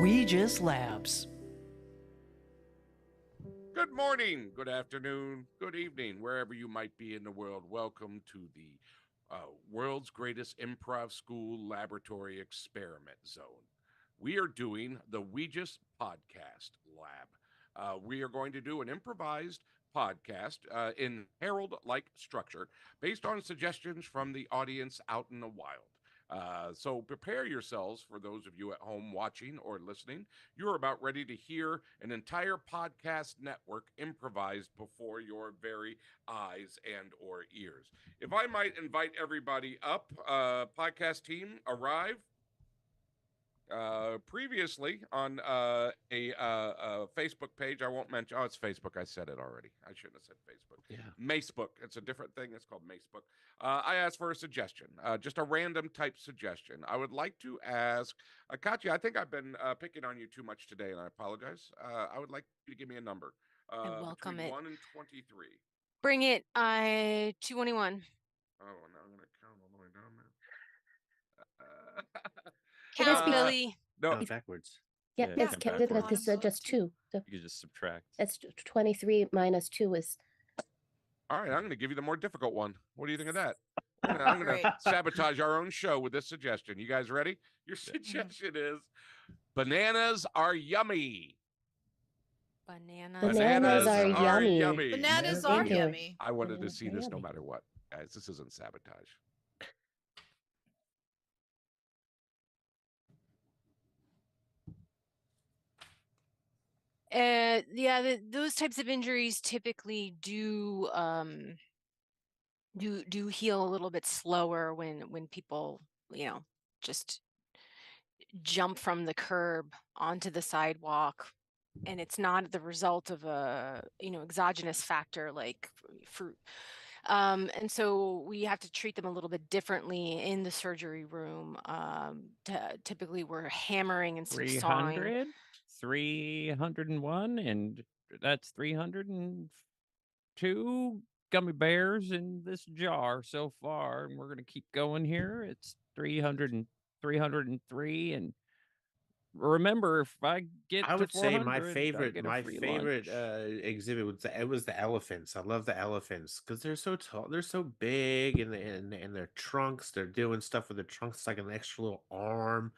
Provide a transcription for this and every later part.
WGIS Labs. Good morning, good afternoon, good evening, wherever you might be in the world. Welcome to the world's greatest improv school laboratory experiment zone. We are doing the WGIS Podcast LAB. We are going to do an improvised podcast in herald-like structure based on suggestions from the audience out in the wild. So prepare yourselves for those of you at home watching or listening. You're about ready to hear an entire podcast network improvised before your very eyes and or ears. If I might invite everybody up, podcast team, arrive. Previously on a Facebook page, I won't mention. Oh, it's Facebook. I said it already. I shouldn't have said Facebook. Yeah. Macebook. It's a different thing. It's called Macebook. I asked for a suggestion, just a random type suggestion. I would like to ask Katya. I think I've been picking on you too much today, and I apologize. I would like you to give me a number. I welcome between it. 1 and 23. Bring it. 221. Oh, now I'm gonna count all the way down there. Count, Billy. No, backwards. Yeah, Yeah, it's count because backwards. just two. So You can just subtract. it's 23 minus 2 is. all right, I'm going to give you the more difficult one. What do you think of that? I'm going to sabotage our own show with this suggestion. You guys ready? Your suggestion is bananas are yummy. Bananas are yummy. Bananas are Thank you. yummy. I wanted to Bananas see are this no yummy. matter what. Guys, this isn't sabotage. Those types of injuries typically do heal a little bit slower when people, just jump from the curb onto the sidewalk, and it's not the result of a exogenous factor like fruit. And so we have to treat them a little bit differently in the surgery room. Typically we're hammering and sawing. 300, 301, and that's 302 gummy bears in this jar so far, and we're gonna keep going here. It's 303, and remember, if I get I to would say 400, I get a my free favorite lunch. exhibit was the elephants. I love the elephants because they're so tall, they're so big, and their trunks. They're doing stuff with their trunks like an extra little arm,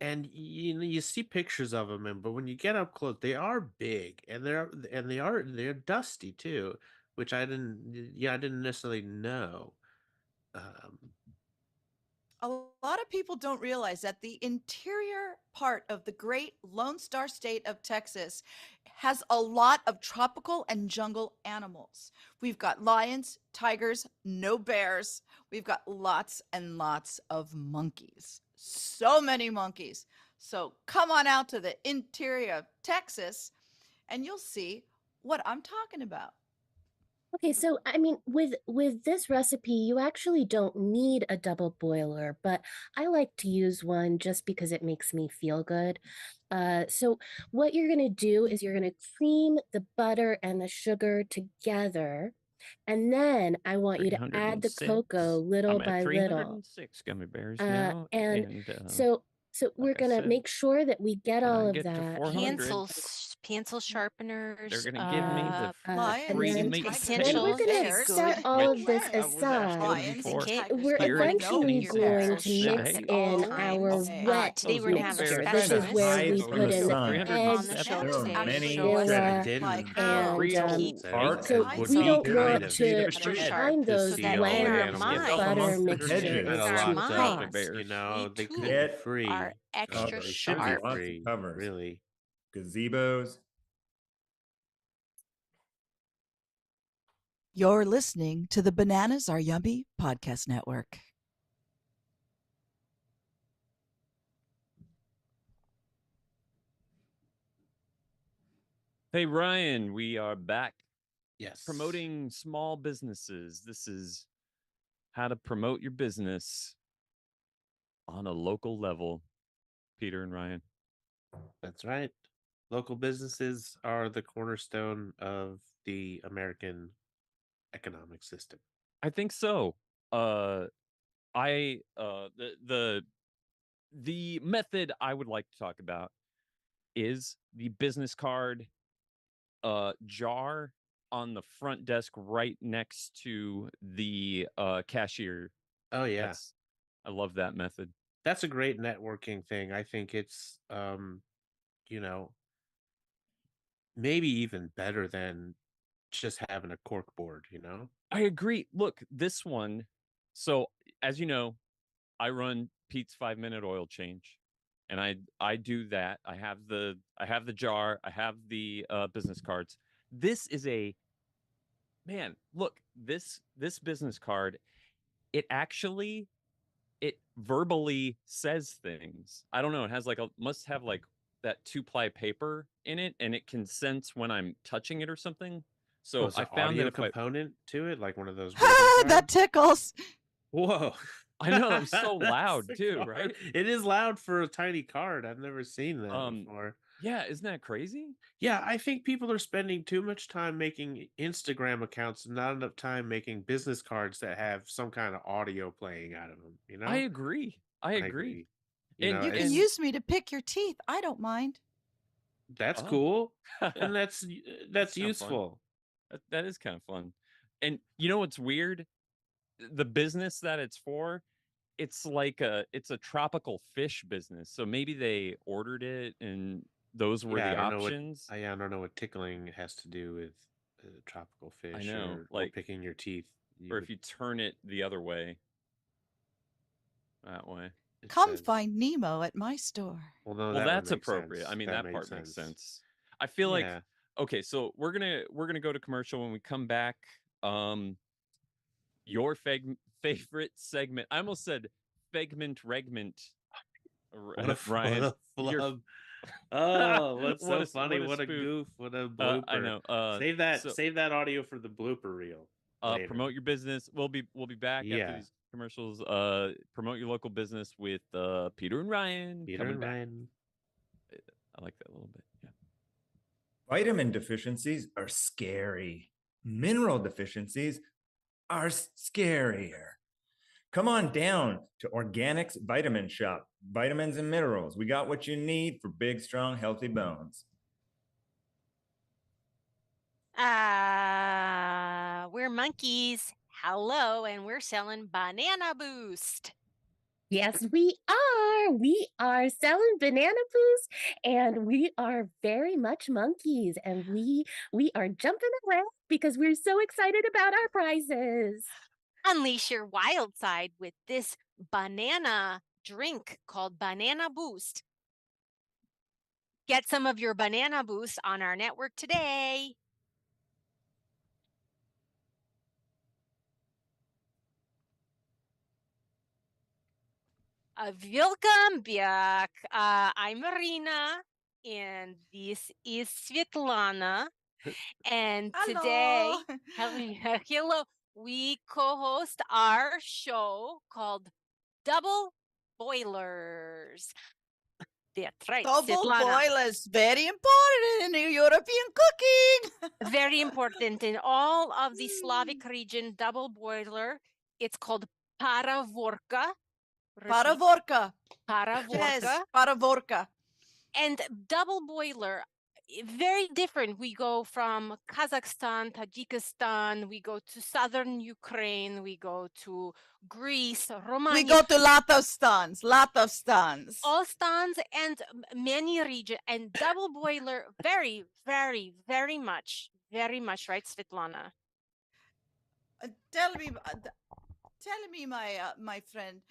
and you see pictures of them, but when you get up close, they are big, and they're dusty too, which I didn't necessarily know. A lot of people don't realize that the interior part of the great Lone Star state of Texas has a lot of tropical and jungle animals. We've got lions, tigers, no bears. We've got lots and lots of monkeys. So many monkeys. So come on out to the interior of Texas and you'll see what I'm talking about. Okay, so I mean, with this recipe, you actually don't need a double boiler, but I like to use one just because it makes me feel good. So what you're gonna do is you're gonna cream the butter and the sugar together, and then I want you to add the 306. cocoa little I'm at by little. 306 gummy bears now, And and so we're like I gonna said, make sure that we get when all I of get to that. 400, Pencil sharpeners. they're gonna give me the Lions, free and meat tigers, then we're essentials. gonna bears, set Good. all which of this I was asking aside. lions, before. Kit, tigers, We're but Here, eventually your going pencil to yeah, mix hey, in all our times. wet today we're gonna have a mixture. special This is where we twist. put in the So eggs, On the show Bananas today. actually I was vanilla, like and real keep Part so would we be don't kind want of to sharp find to those so that see all in the our animals. butter minds, mixtures hedges. Not a in our lot too of, minds, you know, we they too could be Get free. are extra covers. Should be sharp. Lots of free, covers. really. Gazebos. You're listening to the Bananas Are Yummy podcast network. Hey, Ryan, we are back Yes. promoting small businesses. This is how to promote your business on a local level. Peter and Ryan. That's right. Local businesses are the cornerstone of the American economic system. I think so. The method I would like to talk about is the business card jar on the front desk right next to the cashier. Oh yeah. I love that method. That's a great networking thing. I think it's you know, maybe even better than just having a cork board, you know? I agree. Look, this one. So as you know, I run Pete's 5-minute oil change, and I do that. I have the jar. I have the business cards. This is a man. Look, this business card. It actually it verbally says things. I don't know. It has like must have like that 2-ply paper in it, and it can sense when I'm touching it or something. So it's I an found that audio if component to it, like one of those. That tickles. Whoa! I know that was so That's loud the too, card. right? It is loud for a tiny card. I've never seen that before. Yeah, isn't that crazy? Yeah, I think people are spending too much time making Instagram accounts and not enough time making business cards that have some kind of audio playing out of them. You know, I agree. I agree. agree. And You can it's- use me to pick your teeth. I don't mind. That's Oh. cool, and that's kinda fun. useful. That is kind of fun. And you know what's weird? The business that it's for, it's like it's a tropical fish business. So maybe they ordered it and those were the options. I don't know what tickling has to do with tropical fish. I know, or like picking your teeth. or if you turn it the other way. That way. Come find Nemo at my store. Well, no, Well, that that's appropriate. I mean, that part makes sense. I feel like okay, so we're gonna go to commercial. When we come back. Your favorite segment. I almost said fegment regment. Ryan, what a flub. Oh, what's so funny? What a spoof. goof. What a blooper. I know. Save that audio for the blooper reel. Later. Promote your business. We'll be back after these commercials. Promote your local business with Peter and Ryan. Ryan. I like that a little bit. Yeah. Vitamin deficiencies are scary. Mineral deficiencies are scarier. Come on down to Organics Vitamin Shop. Vitamins and minerals. We got what you need for big, strong, healthy bones. We're monkeys. Hello, and we're selling Banana Boost. Yes, we are. We are selling Banana Boost, and we are very much monkeys, and we are jumping around because we're so excited about our prizes. Unleash your wild side with this banana drink called Banana Boost. Get some of your Banana Boost on our network today. Welcome back. I'm Marina, and this is Svetlana. And today, hello, we co-host our show called Double Boilers. That's right, Double Svetlana. boilers, very important in European cooking. Very important in all of the Slavic region. Double boiler. It's called paravorka. Paravorka. Paravorka. Yes, paravorka. And double boiler, very different. We go from Kazakhstan, Tajikistan, we go to southern Ukraine, we go to Greece, Romania. We go to lot of stans. All stans and many regions. And double boiler, very, very, very much, right, Svetlana? Tell me, my friend,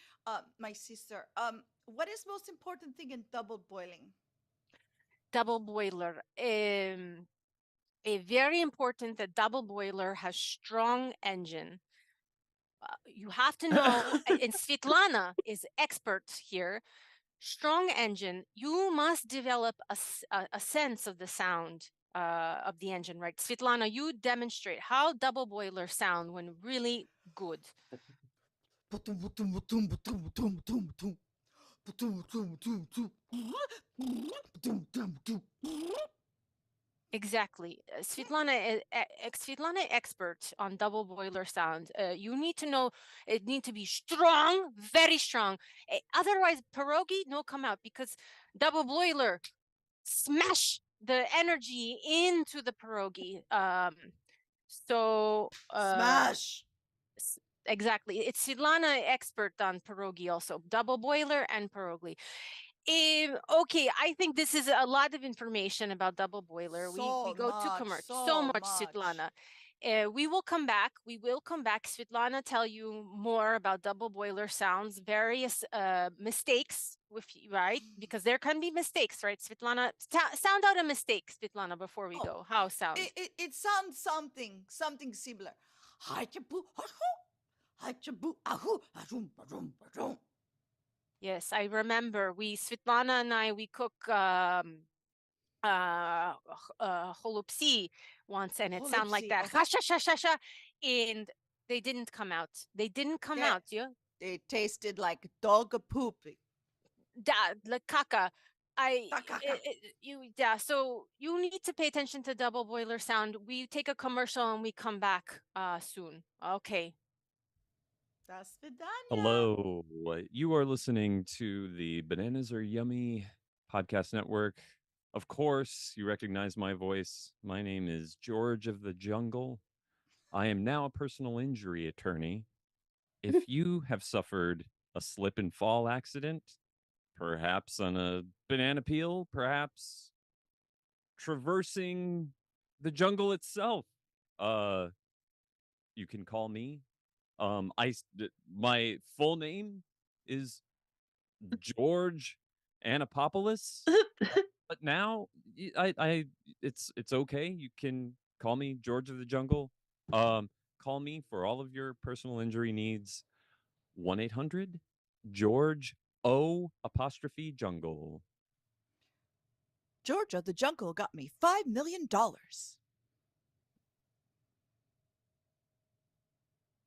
my sister, what is most important thing in double boiling? Double boiler. A very important that double boiler has strong engine. You have to know, and Svetlana is expert here. Strong engine. You must develop a sense of the sound of the engine, right? Svetlana, you demonstrate how double boiler sound when really good. Exactly. Svetlana expert on double boiler sound. You need to know it need to be strong, very strong. Otherwise, pierogi no come out because double boiler smash the energy into the pierogi. So Smash. exactly, it's Svetlana expert on pierogi, also double boiler and pierogi. Okay, I think this is a lot of information about double boiler. We So go to much, commercial. so So much, much. Svetlana. We will come back. We will come back. Svetlana tell you more about double boiler sounds, various mistakes with right, because there can be mistakes, right? Svetlana, sound out a mistake, Svetlana, before we go. How sound? It sounds something similar. Yes, I remember. Svetlana and I, we cook holupsi once, and it sounded like Holupsi, that. okay. Ha, sha, sha, sha, sha. And they didn't come out. They didn't come Yeah. out. Yeah. It tasted like dog poop. Like caca. Caca. So you need to pay attention to double boiler sound. We take a commercial and we come back soon. Okay. До свидания. Hello. You are listening to the Bananas Are Yummy podcast network. Of course, you recognize my voice. My name is George of the Jungle. I am now a personal injury attorney. If you have suffered a slip and fall accident, perhaps on a banana peel, perhaps traversing the jungle itself, you can call me. My full name is George Anapopoulos, but now it's okay. You can call me George of the Jungle. Call me for all of your personal injury needs. 1-800 George O''Jungle. Georgia the Jungle got me $5 million.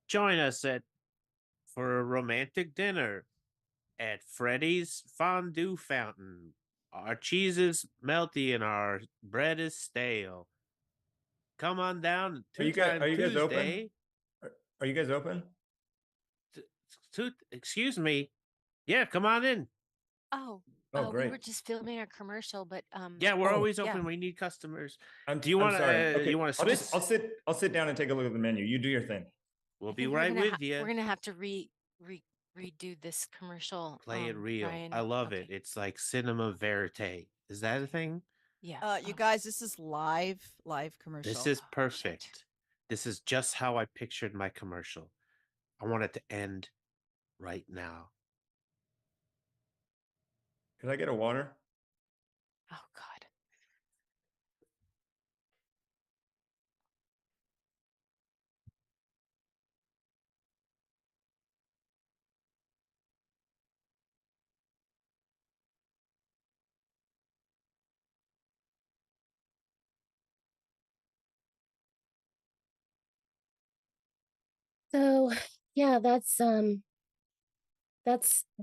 Join us for a romantic dinner at Freddys Fountain. Our cheese is melty and our bread is stale. Come on down. Are you guys Tuesday. open? Are you guys open? Excuse me. Yeah, come on in. Oh, great. We were just filming a commercial, but Yeah, we're always yeah. open. We need customers. Do you want to? Okay. You want to? I'll sit down and take a look at the menu. You do your thing. We'll I be think we're right gonna with you. We're gonna have to redo this commercial. Play it real. Brian. I love it. Okay. It's like cinema verite. Is that a thing? Yeah. You guys, this is live commercial. This is perfect. This is just how I pictured my commercial. I want it to end right now. Can I get a water? Oh God. So yeah, that's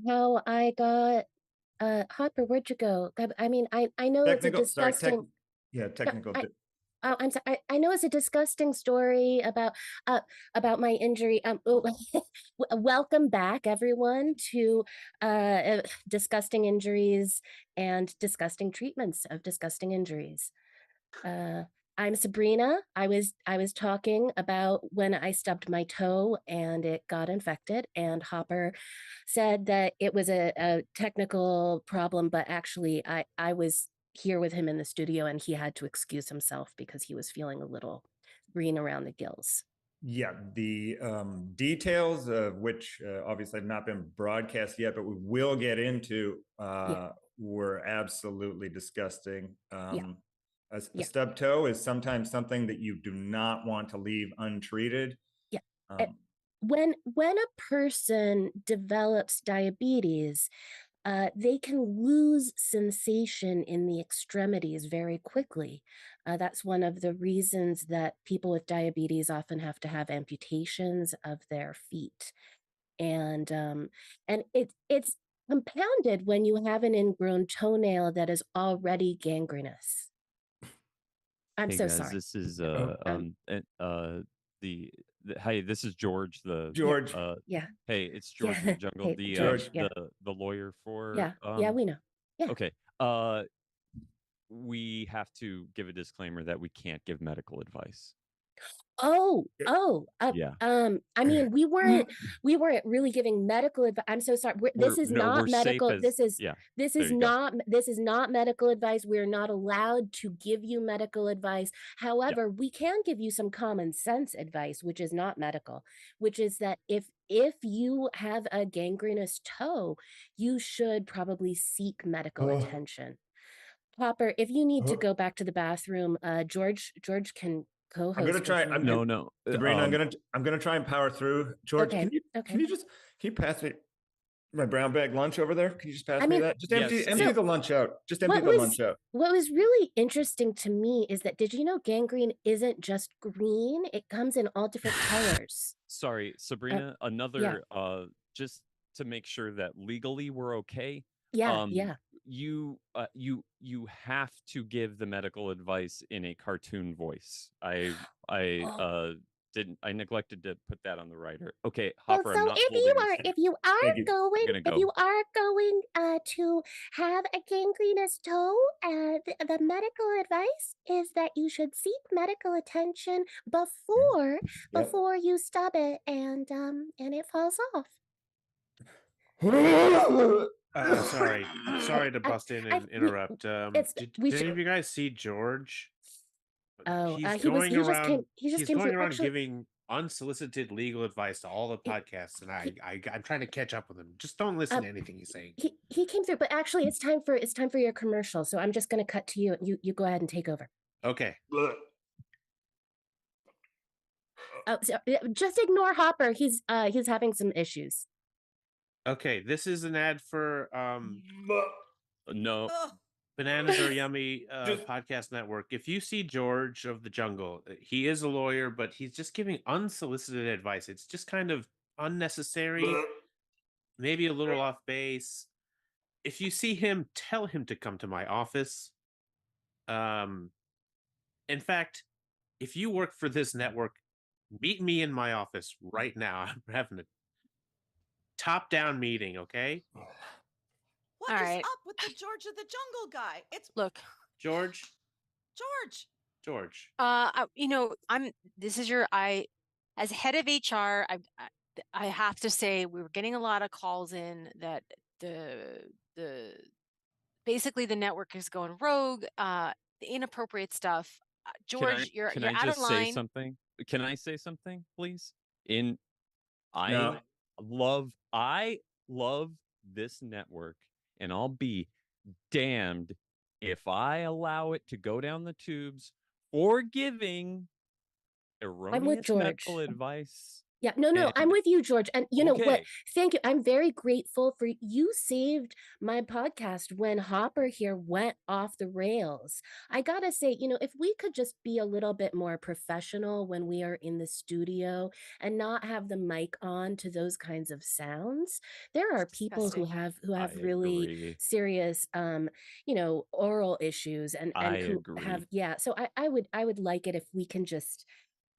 how I got Hopper, where'd you go? I mean, I know it's a disgusting technical. I'm sorry. I know it's a disgusting story about my injury. Welcome back, everyone, to disgusting injuries and disgusting treatments of disgusting injuries. I'm Sabrina. I was talking about when I stubbed my toe and it got infected, and Hopper said that it was a technical problem, but actually I was here with him in the studio and he had to excuse himself because he was feeling a little green around the gills. Yeah, the details of which obviously have not been broadcast yet, but we will get into were absolutely disgusting. A stub toe is sometimes something that you do not want to leave untreated. Yeah. When a person develops diabetes, they can lose sensation in the extremities very quickly. That's one of the reasons that people with diabetes often have to have amputations of their feet. And it's compounded when you have an ingrown toenail that is already gangrenous. I'm Hey so guys, sorry. This is hey, this is George. George. Hey, it's George of the Jungle. Hey, George, the lawyer for. we know. Yeah. Okay. we have to give a disclaimer that we can't give medical advice. Yeah. I mean, we weren't really giving medical advice. I'm so sorry. This is not medical. This is not medical advice. We're not allowed to give you medical advice. However, we can give you some common sense advice, which is not medical, which is that if you have a gangrenous toe, you should probably seek medical attention. Hopper, if you need to go back to the bathroom, George can co-host. I'm gonna try. Sabrina, I'm gonna try and power through. George, can you pass me my brown bag lunch over there? Can you just pass me that? Just empty the lunch out. Just empty the lunch out. What was really interesting to me is that, did you know gangrene isn't just green? It comes in all different colors. Sorry, Sabrina, another just to make sure that legally we're okay. You have to give the medical advice in a cartoon voice. I neglected to put that on the writer. Okay, Hopper. So if you are going to have a gangrenous toe, the medical advice is that you should seek medical attention before you stub it and it falls off. Sorry to bust in and interrupt. Did any of you guys see George? He's going around giving unsolicited legal advice to all the podcasts, and I'm trying to catch up with him. Just don't listen to anything he's saying. He came through, but actually, it's time for your commercial. So I'm just going to cut to you. You go ahead and take over. Okay. So just ignore Hopper. He's having some issues. Okay, this is an ad for no. Bananas Are Yummy podcast network. If you see George of the Jungle, he is a lawyer, but he's just giving unsolicited advice. It's just kind of unnecessary, maybe a little off base. If you see him, tell him to come to my office. In fact, if you work for this network, meet me in my office right now. I'm having a top-down meeting, okay? What is up with the George of the Jungle guy? George. As head of HR, I have to say we were getting a lot of calls in that basically the network is going rogue, the inappropriate stuff. George, you're out of line. Say something? Can I say something, please? I love this network, and I'll be damned if I allow it to go down the tubes for giving erroneous medical advice. Yeah, no, I'm with you, George. And you know what? Thank you. I'm very grateful for you saved my podcast when Hopper here went off the rails. I gotta say, if we could just be a little bit more professional when we are in the studio and not have the mic on to those kinds of sounds. There are people who have really serious oral issues and who have so I would like it if we can just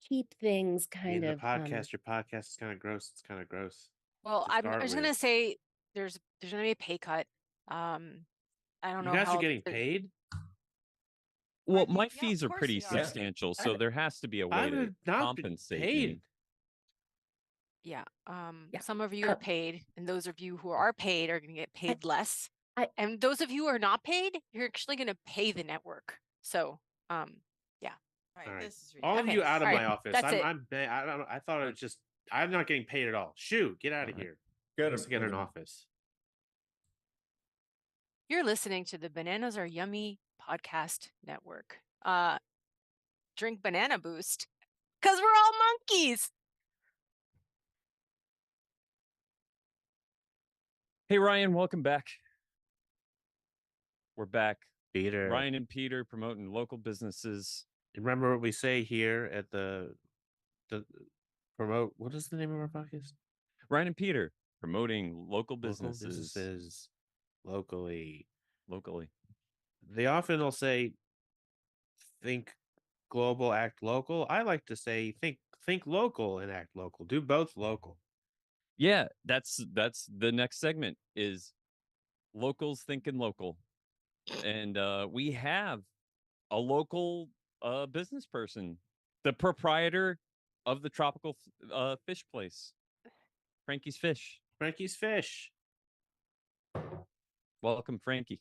keep things kind of your podcast is kind of gross. It's kind of gross. Well, I was going to say there's going to be a pay cut. I don't know. You guys are getting paid? Well, my fees are pretty substantial, so there has to be a way to compensate me. Yeah. Some of you are paid, and those of you who are paid are going to get paid less. And those of you who are not paid, you're actually going to pay the network. So, All right. This is all of you out of my office. I thought it was just I'm not getting paid at all. Shoo, get out of here. Let's get an office. You're listening to the Bananas Are Yummy podcast network. Drink Banana Boost because we're all monkeys. Hey, Ryan, welcome back. We're back. Peter. Ryan and Peter promoting local businesses. Remember what we say here at the promote. What is the name of our podcast? Ryan and Peter promoting local businesses locally. They often will say, "Think global, act local." I like to say, "Think local and act local." Do both local. Yeah, that's the next segment is locals thinking local. And we have a local business person, the proprietor of the tropical fish place, Frankie's Fish. Frankie's Fish. Welcome, Frankie.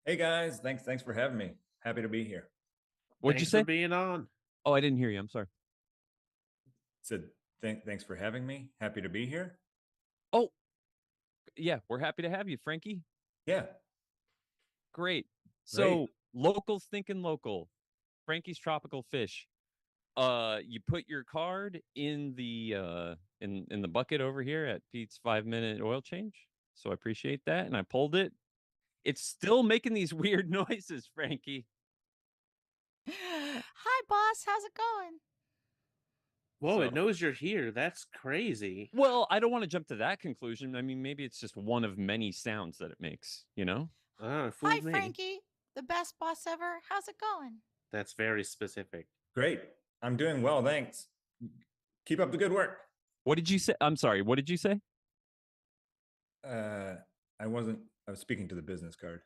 Hey guys, thanks for having me. Happy to be here. What'd you Thanks say? for being on. Oh, I didn't hear you. I'm sorry. Said thanks for having me. Happy to be here. Oh, yeah, we're happy to have you, Frankie. Yeah. Great. So locals thinking local. Frankie's Tropical Fish. You put your card in the in the bucket over here at Pete's 5-minute oil change. So I appreciate that. And I pulled it. It's still making these weird noises, Frankie. Hi, boss. How's it going? Whoa, So- it knows you're here. That's crazy. Well, I don't want to jump to that conclusion. I mean, maybe it's just one of many sounds that it makes, you know? Oh, Hi, fooled me. Frankie. The best boss ever. How's it going? That's very specific. Great. I'm doing well, thanks. Keep up the good work. What did you say? I'm sorry. What did you say? I was speaking to the business card.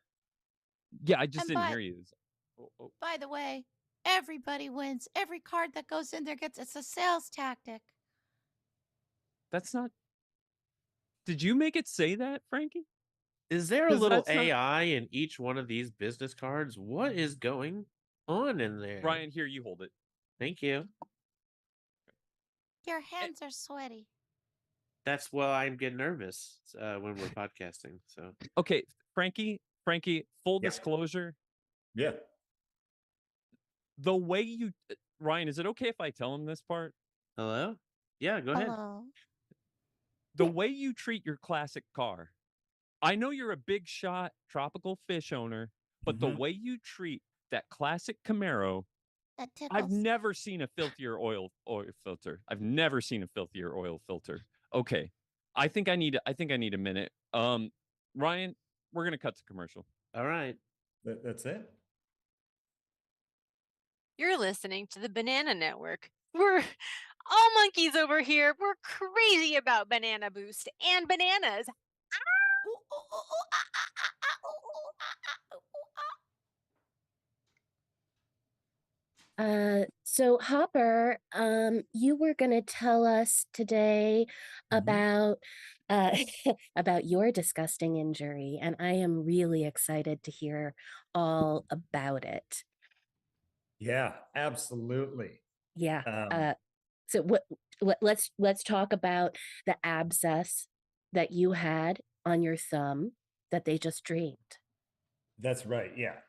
Yeah, I just And didn't by- hear you. Oh. By the way, everybody wins. Every card that goes in there it's a sales tactic. That's not. Did you make it say that, Frankie? Is there a 'Cause little that's not- AI in each one of these business cards? What is going on in there? Ryan, here, you hold it. Thank you. Your hands are sweaty. That's why I'm getting nervous when we're podcasting. So Okay, Frankie, full Yeah. disclosure. Yeah. The way you, Ryan, is it okay if I tell him this part? hello? Yeah, go ahead. Hello. The way you treat your classic car. I know you're a big shot tropical fish owner, but the Mhm. way you treat that classic Camaro, That tickles. I've never seen a filthier oil filter. I've never seen a filthier oil filter. Okay. I think I need a minute. Ryan, we're gonna cut to commercial. All right. That's it. You're listening to the Banana Network. We're all monkeys over here. We're crazy about Banana Boost and bananas. Ooh, ooh, ooh, ooh, ah, ah, ah, ah, ooh, ooh, ah, ah, ooh, ooh, ah. So Hopper, you were going to tell us today about about your disgusting injury, and I am really excited to hear all about it. Yeah, absolutely. Yeah. Um, So let's talk about the abscess that you had on your thumb that they just drained. That's right. Yeah.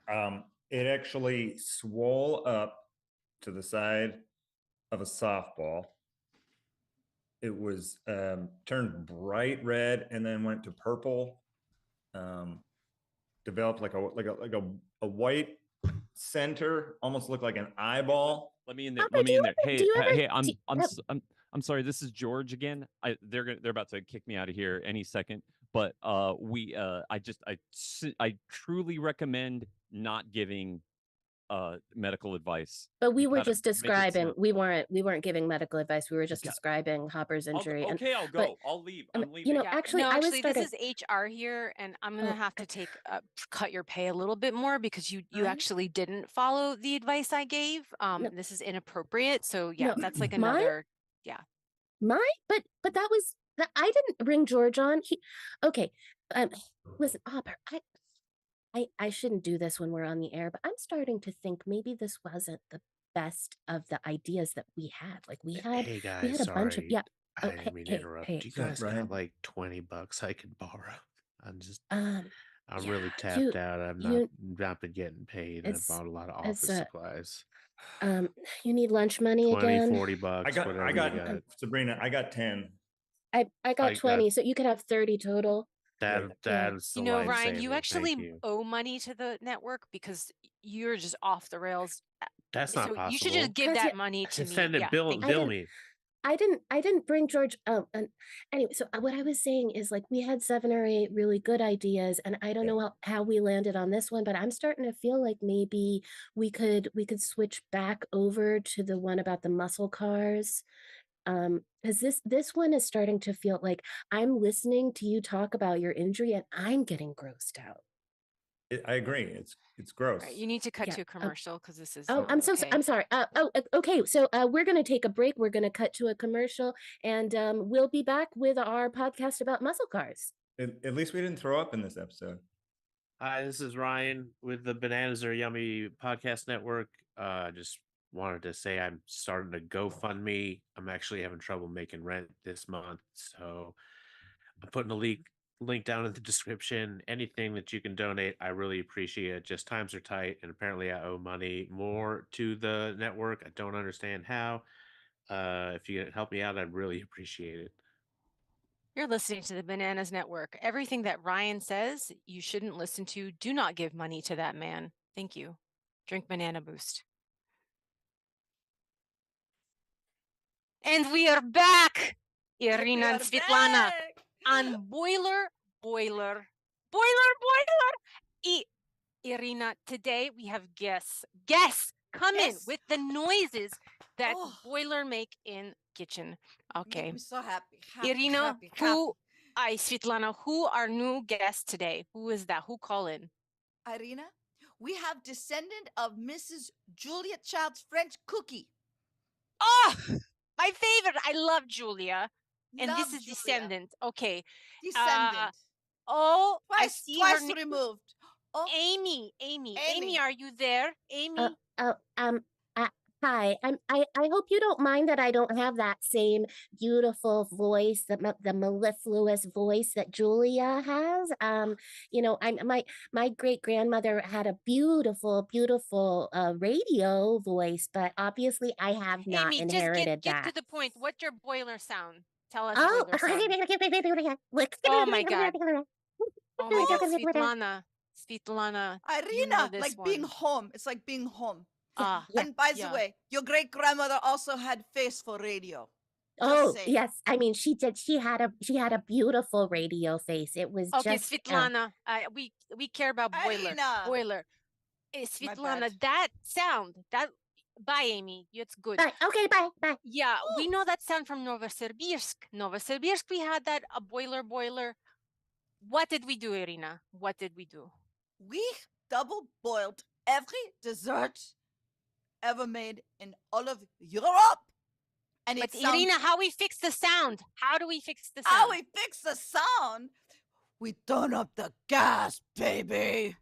It actually swole up to the side of a softball. It was turned bright red and then went to purple. Developed like a white center, almost looked like an eyeball. Let me in there. Papa, Let do me you in there. ever- Hey, do you ever- hey, do- I'm sorry. This is George again. They're about to kick me out of here any second. But I truly recommend not giving medical advice. But we You were gotta just make it describing. simple. We weren't giving medical advice. We were just Yeah. describing Hopper's injury. and Okay, I'll but, go. I'll leave. um, I'm you leaving. know, actually, no, I was actually, this starting. is HR here, and I'm gonna Oh, have to take cut your pay a little bit more because you Huh? actually didn't follow the advice I gave. No. This is inappropriate. So yeah, No, that's like mine? another. Mine, but that was that. I didn't bring George on. Okay. Listen, Hopper. I shouldn't do this when we're on the air, but I'm starting to think maybe this wasn't the best of the ideas that we had. Like we had Hey we guys, had a bunch of sorry. Oh, I didn't mean to interrupt. hey, Do you What's up, guys Ryan? got like $20 I could borrow? I'm yeah, really tapped you- out. I've you- not been getting paid. I it's- bought a lot of it's, office supplies. you need lunch money 20, again. $40, whatever I you got got. Sabrina. I got 10. I I got got- 20, so you could have 30 total. That's You the know, life Ryan, saving. you Thank actually you. owe money to the network because you're just off the rails. That's not So possible. you should just give Katya, that money to me. Send it. Yeah, Bill thank you. didn't- me. I didn't bring George. And anyway, so what I was saying is like we had 7 or 8 really good ideas, and I don't Yeah. know how we landed on this one, but I'm starting to feel like maybe we could switch back over to the one about the muscle cars. Because this one is starting to feel like I'm listening to you talk about your injury and I'm getting grossed out. I agree. It's gross. Right, you need to cut Yeah, to a commercial because this is. Oh, I'm so okay. I'm sorry. Okay. So we're gonna take a break. We're gonna cut to a commercial, and we'll be back with our podcast about muscle cars. At least we didn't throw up in this episode. Hi, this is Ryan with the Bananas Are Yummy podcast network. Just wanted to say I'm starting to GoFundMe. I'm actually having trouble making rent this month, so I'm putting a link down in the description. Anything that you can donate, I really appreciate it. Just times are tight, and apparently I owe money more to the network. I don't understand how. If you could help me out, I'd really appreciate it. You're listening to the Bananas Network. Everything that Ryan says, you shouldn't listen to. Do not give money to that man. Thank you. Drink Banana Boost. And we are back, Irina and Svetlana, on Boiler. Irina, today we have guests. Guests, come in with the noises that boiler make in kitchen. Okay. I'm so happy. Irina, Svetlana, who are new guests today? Who is that? Who call in? Irina, we have descendant of Mrs. Julia Child's French cookie. Oh, my favorite. I love Julia. And Love this is Julia. Descendant. Okay. Descendant. I see her twice removed. Oh, Amy, are you there? Amy? Hi. I hope you don't mind that I don't have that same beautiful voice, the mellifluous voice that Julia has. My great grandmother had a beautiful radio voice, but obviously I have not Amy, inherited just that. get to the point. What's your boiler sound? Tell us Oh, boiler sound. Oh my God. Oh my God, Svetlana. Irina, you know this like one. being home. It's like being home. Yeah, And by the way, your great grandmother also had face for radio. Oh yes, I mean she did. She had a beautiful radio face. It was okay, just Svetlana. We care about boiler. Irina. Boiler. Svetlana, that sound bye, Amy. It's good. Bye. Okay, bye. Yeah, we know that sound from Novosibirsk. Novosibirsk, we had that a boiler. What did we do, Irina? What did we do? We double boiled every dessert ever made in all of Europe. And but Irina, how we fix the sound? How do we fix the sound? How we fix the sound? We turn up the gas, baby.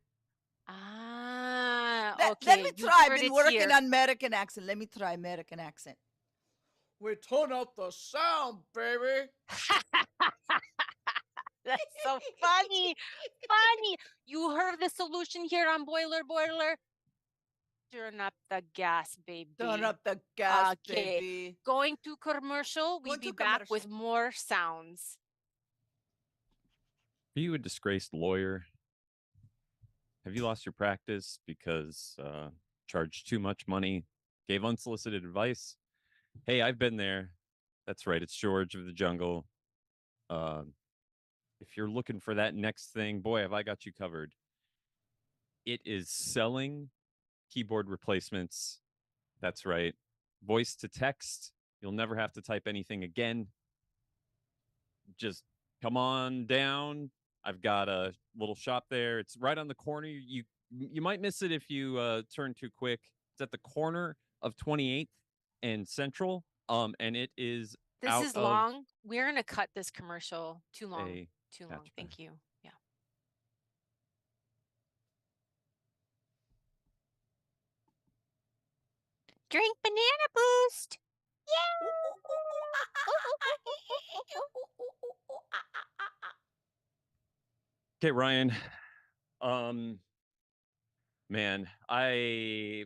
Okay. Let me try. I've been working on American accent. Let me try American accent. We turn up the sound, baby. That's so funny. You heard the solution here on Boiler. Turn up the gas, baby. Turn up the gas, baby. Going to commercial. We'll be back with more sounds. Are you a disgraced lawyer? Have you lost your practice because charged too much money, gave unsolicited advice? Hey, I've been there. That's right. It's George of the Jungle. If you're looking for that next thing, boy, have I got you covered. It is selling keyboard replacements. That's right. Voice to text. You'll never have to type anything again. Just come on down. I've got a little shop there. It's right on the corner. You might miss it if you turn too quick. It's at the corner of 28th and Central. And it is This is long. We're going to cut this commercial. Too long. Too long. Thank you. Yeah. Drink Banana Boost. Yeah. Okay, Ryan. Man, I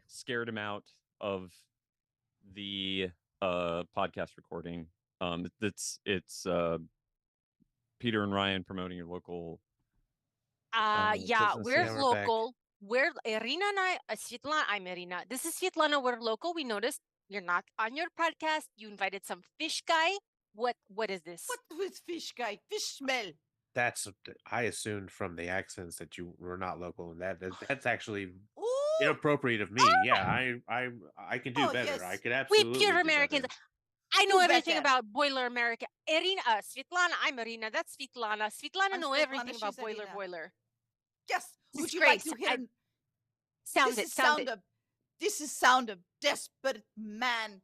scared him out of the podcast recording. It's Peter and Ryan promoting your local. Yeah, we're local. We're Irina and Svetlana. I'm Irina. This is Svetlana. We're local. We noticed you're not on your podcast. You invited some fish guy. What is this? What was fish guy? Fish smell. I assumed from the accents that you were not local, and that's actually inappropriate of me. Yeah, I can do better. Yes. I could absolutely. We pure Americans. I know everything about Boiler America. Irina, Svetlana, I'm Irina. That's Svetlana. Svetlana know everything about Boiler. Yes. This Would is you great. like to hear? Sound This it. is Sound it. This is sound of desperate man.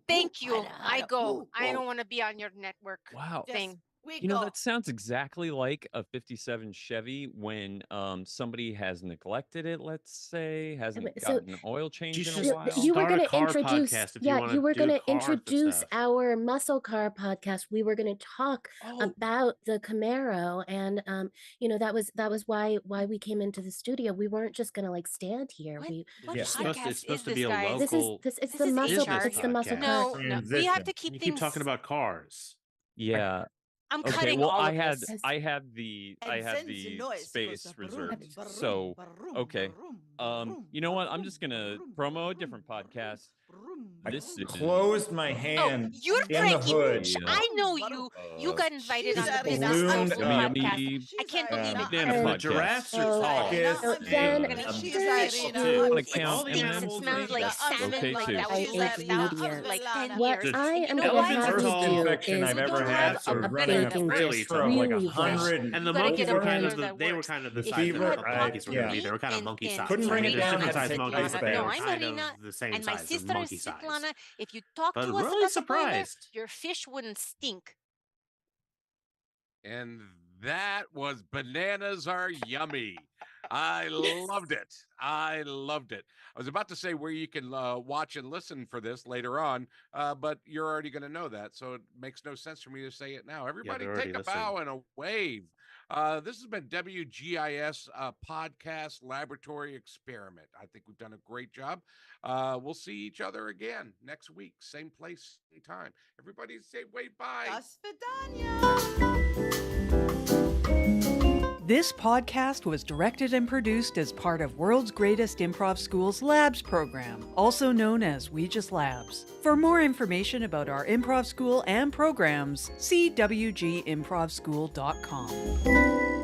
Thank you. I go. I don't want to be on your network Wow. Yes, thing. we You know, go. that sounds exactly like a 57 Chevy when somebody has neglected it, let's say, hasn't Wait, so gotten an oil change You in should a just while. you were start a going to car introduce, podcast if you yeah, want you were to going do to car introduce stuff. our muscle car podcast. We were going to talk Oh, about the Camaro, and you know, that was why we came into the studio. We weren't just going to like stand here. What, We what Yeah. It's supposed podcast to is be this, a guys? this is local this it's This the is muscle business HR. it's the muscle podcast. car. No, we have Transition. to keep You keep talking things. about cars. yeah. I'm Okay. cutting Well, all I of had this. As- I had the space reserved. So okay. You know what? I'm just gonna promo a different podcast. I This is closed my Oh, hand you're in the Frankie hood. Mooch. I know you. You got invited on the She's Business ballooned Council up. podcast. I can't believe it. Banana And- The podcast. giraffes are Oh, tall. so then- Wanna It count stinks. It M&Ms? smells like That's salmon. okay, Like too. that I was left agree out with for you. like 10 What years. I And you am know going what? to have Elephants you are do infection is I've ever talk had. So a running a things really for like really well. 100. And the You gotta monkeys get were a kind of regular that they were works. kind of the If size you that Fever, had the I- monkeys were going to be. yeah. They were kind of and- monkey and size. Couldn't bring it There's down different and size take monkeys, ice but bath. they No, were I'm kind Marina, of the same and my size as sister is monkey size. Svetlana. If you talk But to us really about the boiler, surprised. your fish wouldn't stink. And that was Bananas Are Yummy. I loved it. I loved it. I was about to say where you can watch and listen for this later on, but you're already going to know that, so it makes no sense for me to say it now. Everybody they're take already a bow and a wave. This has been WGIS Podcast Laboratory Experiment. I think we've done a great job. We'll see each other again next week, same place, same time. Everybody say wave bye. До свидания. This podcast was directed and produced as part of World's Greatest Improv School's Labs program, also known as WGIS Labs. For more information about our improv school and programs, see wgimprovschool.com.